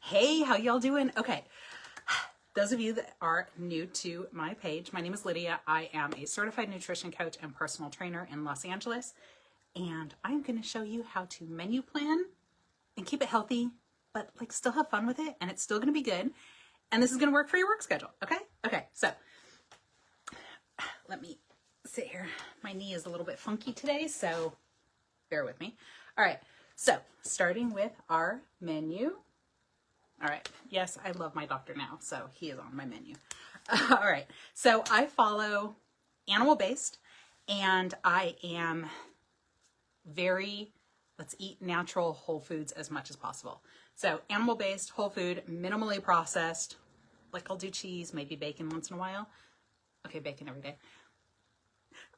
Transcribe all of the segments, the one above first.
Hey, how y'all doing? Okay, those of you that are new to my page, my name is Lydia. I am a certified nutrition coach and personal trainer in Los Angeles, and I'm going to show you how to menu plan and keep it healthy, but like still have fun with it, and it's still going to be good, and this is going to work for your work schedule, okay? Okay, so let me sit here. My knee is a little bit funky today, so bear with me. All right, so starting with our menu. All right. Yes, I love my doctor now, so he is on my menu. All right. So I follow animal-based, and I am very, let's eat natural whole foods as much as possible. So animal-based, whole food, minimally processed, like I'll do cheese, maybe bacon once in a while. Okay, bacon every day.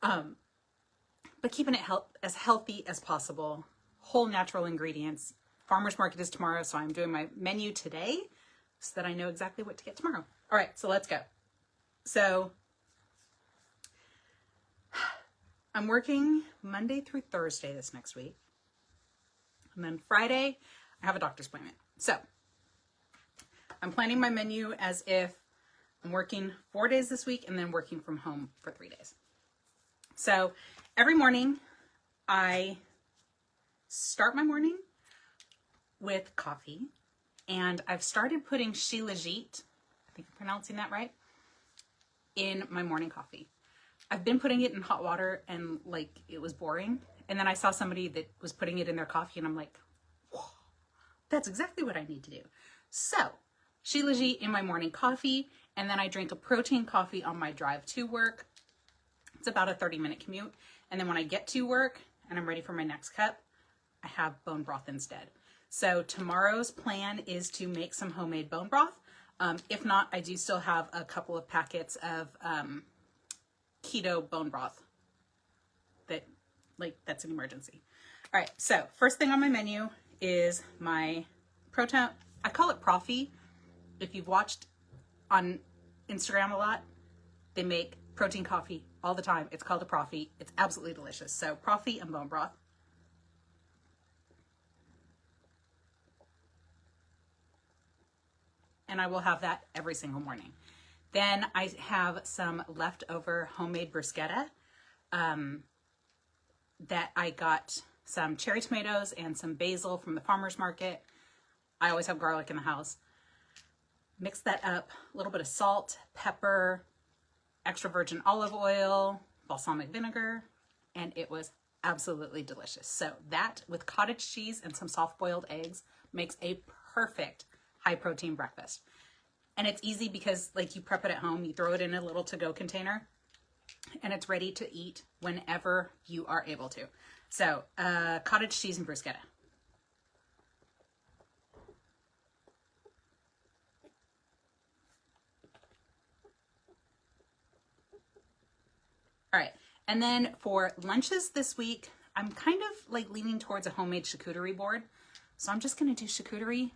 But keeping it as healthy as possible, whole natural ingredients. Farmer's market is tomorrow, so I'm doing my menu today so that I know exactly what to get tomorrow. All right, so let's go. So I'm working Monday through Thursday this next week. And then Friday, I have a doctor's appointment. So I'm planning my menu as if I'm working 4 days this week and then working from home for 3 days. So every morning, I start my morning with coffee, and I've started putting Shilajit, I think I'm pronouncing that right, in my morning coffee. I've been putting it in hot water and like it was boring, and then I saw somebody that was putting it in their coffee and I'm like, whoa, that's exactly what I need to do. So Shilajit in my morning coffee, and then I drink a protein coffee on my drive to work. It's about a 30-minute commute, and then when I get to work and I'm ready for my next cup, I have bone broth instead. So tomorrow's plan is to make some homemade bone broth. If not, I do still have a couple of packets of keto bone broth that's an emergency. All right, so first thing on my menu is my protein. I call it Profi. If you've watched on Instagram a lot, they make protein coffee all the time. It's called a Profi. It's absolutely delicious. So Profi and bone broth. And I will have that every single morning. Then I have some leftover homemade bruschetta that I got some cherry tomatoes and some basil from the farmer's market. I always have garlic in the house. Mix that up, a little bit of salt, pepper, extra virgin olive oil, balsamic vinegar, and it was absolutely delicious. So that with cottage cheese and some soft-boiled eggs makes a perfect high protein breakfast. And it's easy because like you prep it at home, you throw it in a little to-go container, and it's ready to eat whenever you are able to. So cottage cheese and bruschetta. All right, and then for lunches this week, I'm kind of like leaning towards a homemade charcuterie board. So I'm just gonna do charcuterie,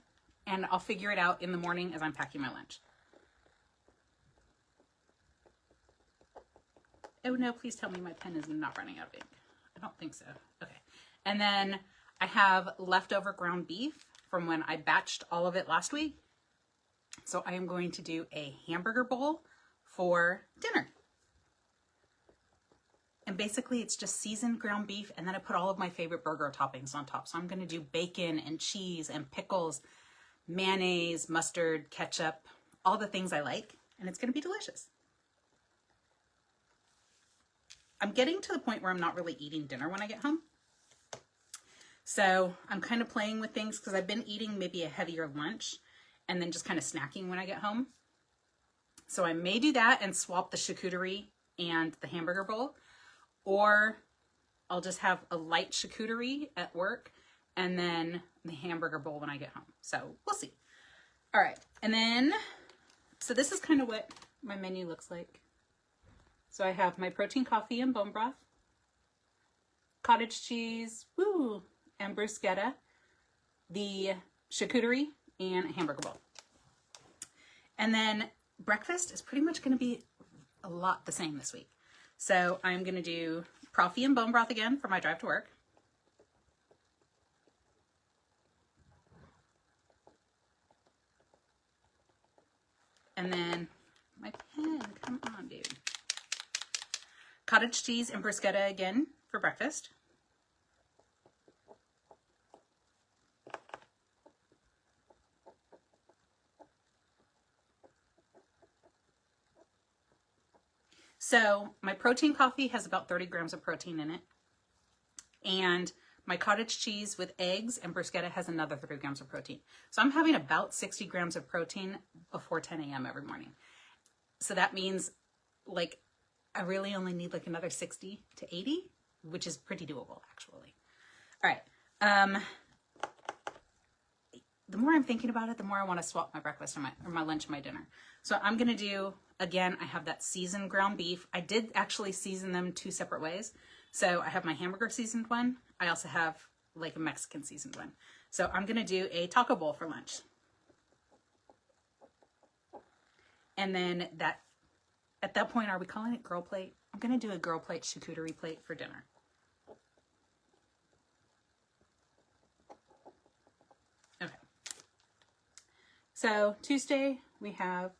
and I'll figure it out in the morning as I'm packing my lunch. Oh no, please tell me my pen is not running out of ink. I don't think so. Okay. And then I have leftover ground beef from when I batched all of it last week. So I am going to do a hamburger bowl for dinner. And basically it's just seasoned ground beef, and then I put all of my favorite burger toppings on top. So I'm going to do bacon and cheese and pickles, mayonnaise, mustard, ketchup, all the things I like, and it's going to be delicious. I'm getting to the point where I'm not really eating dinner when I get home. So I'm kind of playing with things because I've been eating maybe a heavier lunch and then just kind of snacking when I get home. So I may do that and swap the charcuterie and the hamburger bowl, or I'll just have a light charcuterie at work and then the hamburger bowl when I get home. So we'll see. All right. And then, so this is kind of what my menu looks like. So I have my protein coffee and bone broth, cottage cheese, woo, and bruschetta, the charcuterie, and a hamburger bowl. And then breakfast is pretty much going to be a lot the same this week. So I'm going to do Profi and bone broth again for my drive to work. And then my pen, come on, dude. Cottage cheese and bruschetta again for breakfast. So my protein coffee has about 30 grams of protein in it. And my cottage cheese with eggs and bruschetta has another 30 grams of protein. So I'm having about 60 grams of protein before 10 a.m. every morning. So that means like I really only need like another 60 to 80, which is pretty doable actually. All right. The more I'm thinking about it, the more I want to swap my breakfast or my lunch and my dinner. So I'm going to do, again, I have that seasoned ground beef. I did actually season them 2 separate ways. So I have my hamburger seasoned one. I also have like a Mexican seasoned one. So I'm going to do a taco bowl for lunch. And then at that point, are we calling it girl plate? I'm going to do a girl plate charcuterie plate for dinner. Okay. So Tuesday, we have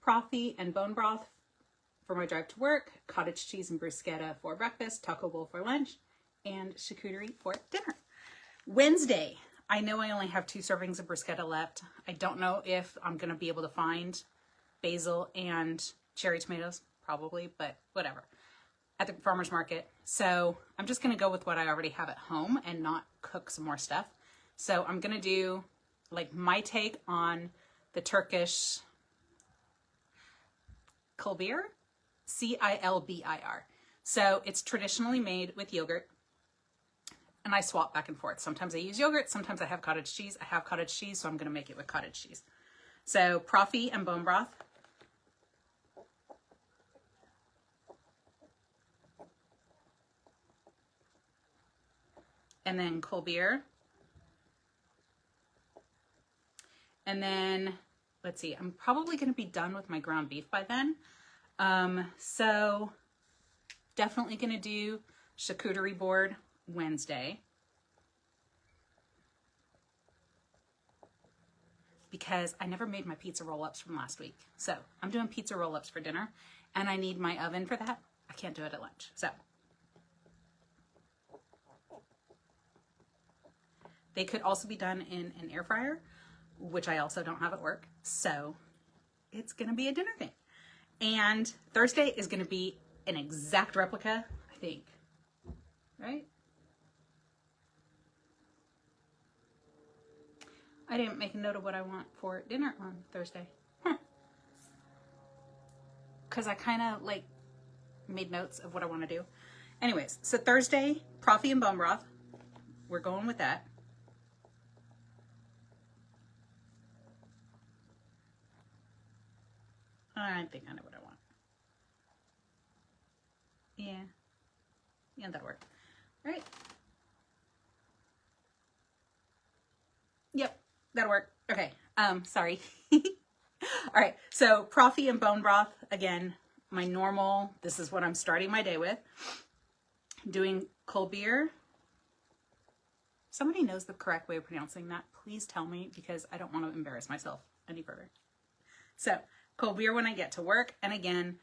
Profi and bone broth for my drive to work, cottage cheese and bruschetta for breakfast, taco bowl for lunch, and charcuterie for dinner. Wednesday, I know I only have 2 servings of bruschetta left. I don't know if I'm going to be able to find basil and cherry tomatoes, probably, but whatever, at the farmer's market. So I'm just going to go with what I already have at home and not cook some more stuff. So I'm going to do like my take on the Turkish Cilbir, Cilbir. So it's traditionally made with yogurt, and I swap back and forth. Sometimes I use yogurt, sometimes I have cottage cheese. I have cottage cheese, so I'm going to make it with cottage cheese. So Profi and bone broth. And then Cilbir. And then, let's see, I'm probably going to be done with my ground beef by then. So definitely going to do charcuterie board Wednesday. Because I never made my pizza roll-ups from last week. So I'm doing pizza roll-ups for dinner, and I need my oven for that. I can't do it at lunch. So they could also be done in an air fryer, which I also don't have at work. So it's going to be a dinner thing. And Thursday is going to be an exact replica, I think. Right? I didn't make a note of what I want for dinner on Thursday. Because I kind of like made notes of what I want to do. Anyways, so Thursday, Profi and bone broth. We're going with that. I think I know what I want. Yeah. Yeah, that'll work. All right. Yep, that'll work. Okay. Sorry. All right. So Profi and bone broth, again, my normal, this is what I'm starting my day with. Doing Cilbir. Somebody knows the correct way of pronouncing that. Please tell me, because I don't want to embarrass myself any further. So Cilbir when I get to work. And again,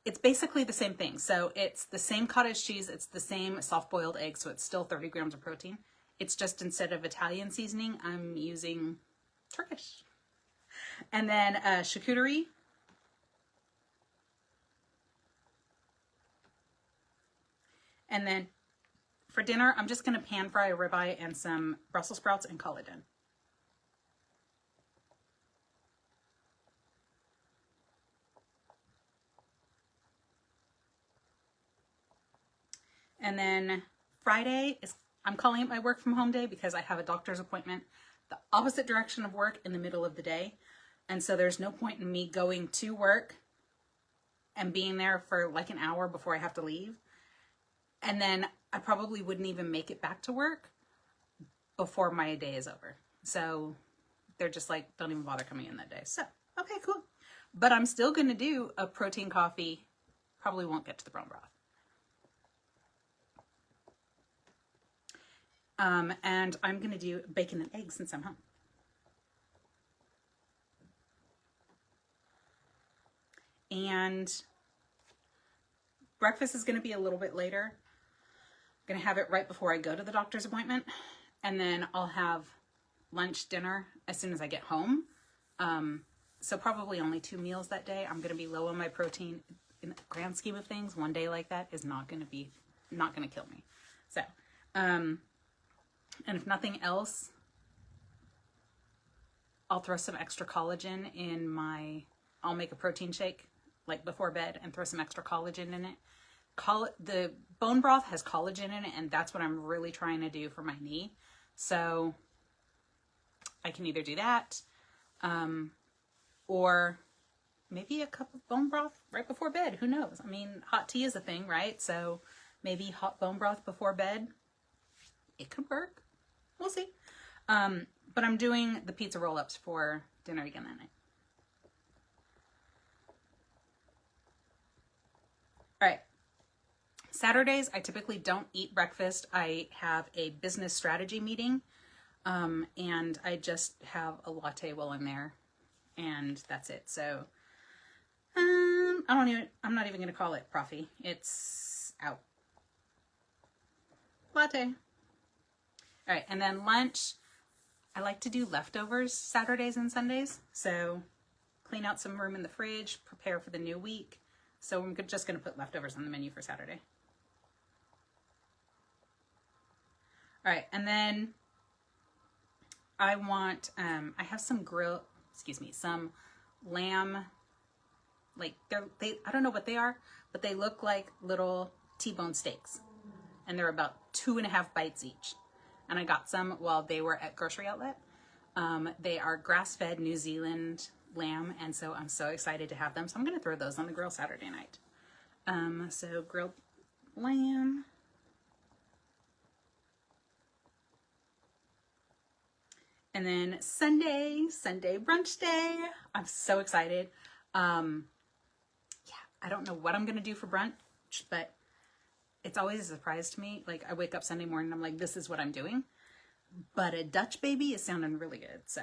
it's basically the same thing. So it's the same cottage cheese. It's the same soft-boiled egg. So it's still 30 grams of protein. It's just instead of Italian seasoning, I'm using Turkish. And then charcuterie. And then for dinner, I'm just going to pan fry a ribeye and some Brussels sprouts and call it done. And then Friday is, I'm calling it my work from home day because I have a doctor's appointment the opposite direction of work in the middle of the day. And so there's no point in me going to work and being there for like an hour before I have to leave. And then I probably wouldn't even make it back to work before my day is over. So they're just like, don't even bother coming in that day. So, okay, cool. But I'm still going to do a protein coffee. Probably won't get to the bone broth. And I'm going to do bacon and eggs since I'm home. And breakfast is going to be a little bit later. I'm going to have it right before I go to the doctor's appointment. And then I'll have lunch, dinner as soon as I get home. So probably only 2 meals that day. I'm going to be low on my protein. In the grand scheme of things, one day like that is not going to kill me. So, and if nothing else, I'll throw some extra collagen in I'll make a protein shake like before bed and throw some extra collagen in it. The bone broth has collagen in it, and that's what I'm really trying to do for my knee. So I can either do that, or maybe a cup of bone broth right before bed. Who knows? I mean, hot tea is a thing, right? So maybe hot bone broth before bed. It could work. We'll see. But I'm doing the pizza roll-ups for dinner again that night. All right. Saturdays, I typically don't eat breakfast. I have a business strategy meeting, and I just have a latte while I'm there, and that's it. So, I'm not even going to call it coffee. It's out. Latte. All right. And then lunch, I like to do leftovers Saturdays and Sundays. So clean out some room in the fridge, prepare for the new week. So I'm just going to put leftovers on the menu for Saturday. All right. And then I have some some lamb, like I don't know what they are, but they look like little T-bone steaks, and they're about 2.5 bites each. And I got some while they were at Grocery Outlet. They are grass-fed New Zealand lamb, and so I'm so excited to have them. So I'm going to throw those on the grill Saturday night. So grilled lamb. And then Sunday brunch day. I'm so excited. I don't know what I'm going to do for brunch, but it's always a surprise to me. Like, I wake up Sunday morning and I'm like, this is what I'm doing. But a Dutch baby is sounding really good, so.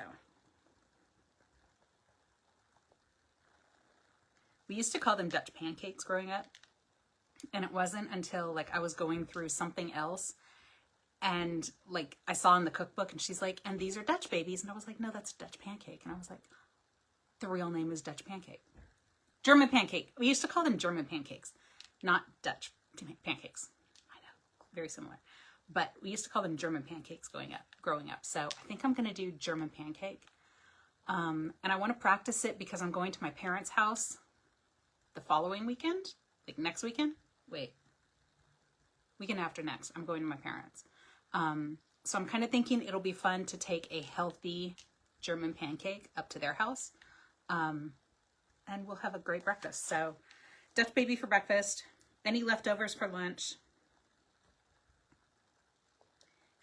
We used to call them Dutch pancakes growing up. And it wasn't until, like, I was going through something else and, like, I saw in the cookbook and she's like, and these are Dutch babies. And I was like, no, that's Dutch pancake. And I was like, the real name is Dutch pancake. German pancake. We used to call them German pancakes, not Dutch pancakes. I know, very similar. But we used to call them German pancakes growing up. So I think I'm going to do German pancake. And I want to practice it because I'm going to my parents' house the following weekend, like next weekend. Weekend after next, I'm going to my parents. So I'm kind of thinking it'll be fun to take a healthy German pancake up to their house. And we'll have a great breakfast. So Dutch baby for breakfast, any leftovers for lunch.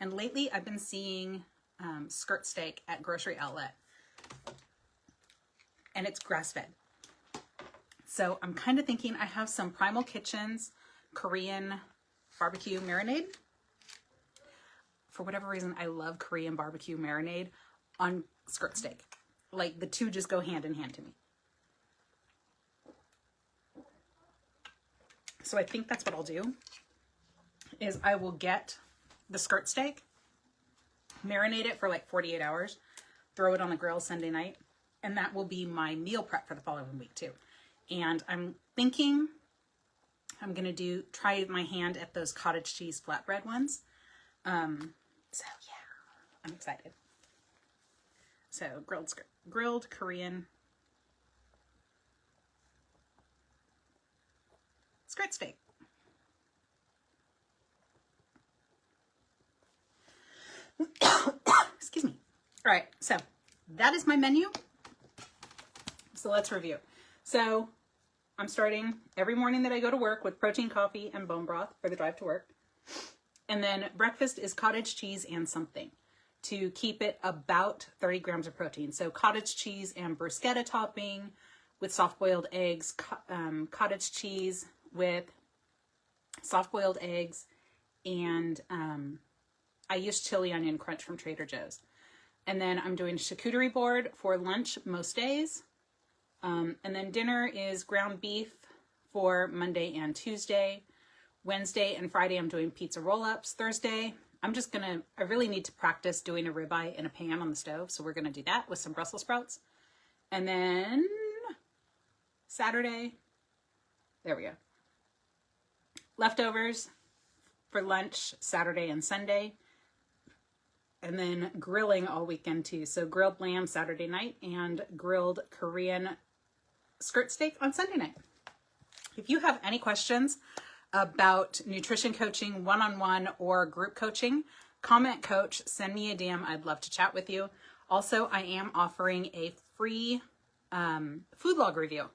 And lately I've been seeing skirt steak at Grocery Outlet. And it's grass-fed. So I'm kind of thinking I have some Primal Kitchens Korean barbecue marinade. For whatever reason, I love Korean barbecue marinade on skirt steak. Like, the two just go hand in hand to me. So I think that's what I'll do, is I will get the skirt steak, marinate it for like 48 hours, throw it on the grill Sunday night, and that will be my meal prep for the following week too. And I'm thinking I'm going to try my hand at those cottage cheese flatbread ones. So yeah, I'm excited. So grilled Korean skirt steak. Excuse me. All right, so that is my menu. So let's review. So I'm starting every morning that I go to work with protein coffee and bone broth for the drive to work. And then breakfast is cottage cheese and something to keep it about 30 grams of protein. So cottage cheese and bruschetta topping with soft-boiled eggs, cottage cheese with soft-boiled eggs, and I use chili onion crunch from Trader Joe's. And then I'm doing charcuterie board for lunch most days. And then dinner is ground beef for Monday and Tuesday. Wednesday and Friday, I'm doing pizza roll-ups. Thursday, I really need to practice doing a ribeye in a pan on the stove. So we're going to do that with some Brussels sprouts. And then Saturday, there we go. Leftovers for lunch Saturday and Sunday. And then grilling all weekend too. So grilled lamb Saturday night and grilled Korean skirt steak on Sunday night. If you have any questions about nutrition coaching, one-on-one or group coaching, comment coach, send me a DM. I'd love to chat with you. Also, I am offering a free food log review.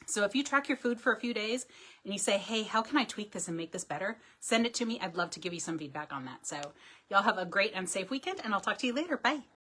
So if you track your food for a few days and you say, hey, how can I tweak this and make this better? Send it to me. I'd love to give you some feedback on that. So y'all have a great and safe weekend, and I'll talk to you later. Bye.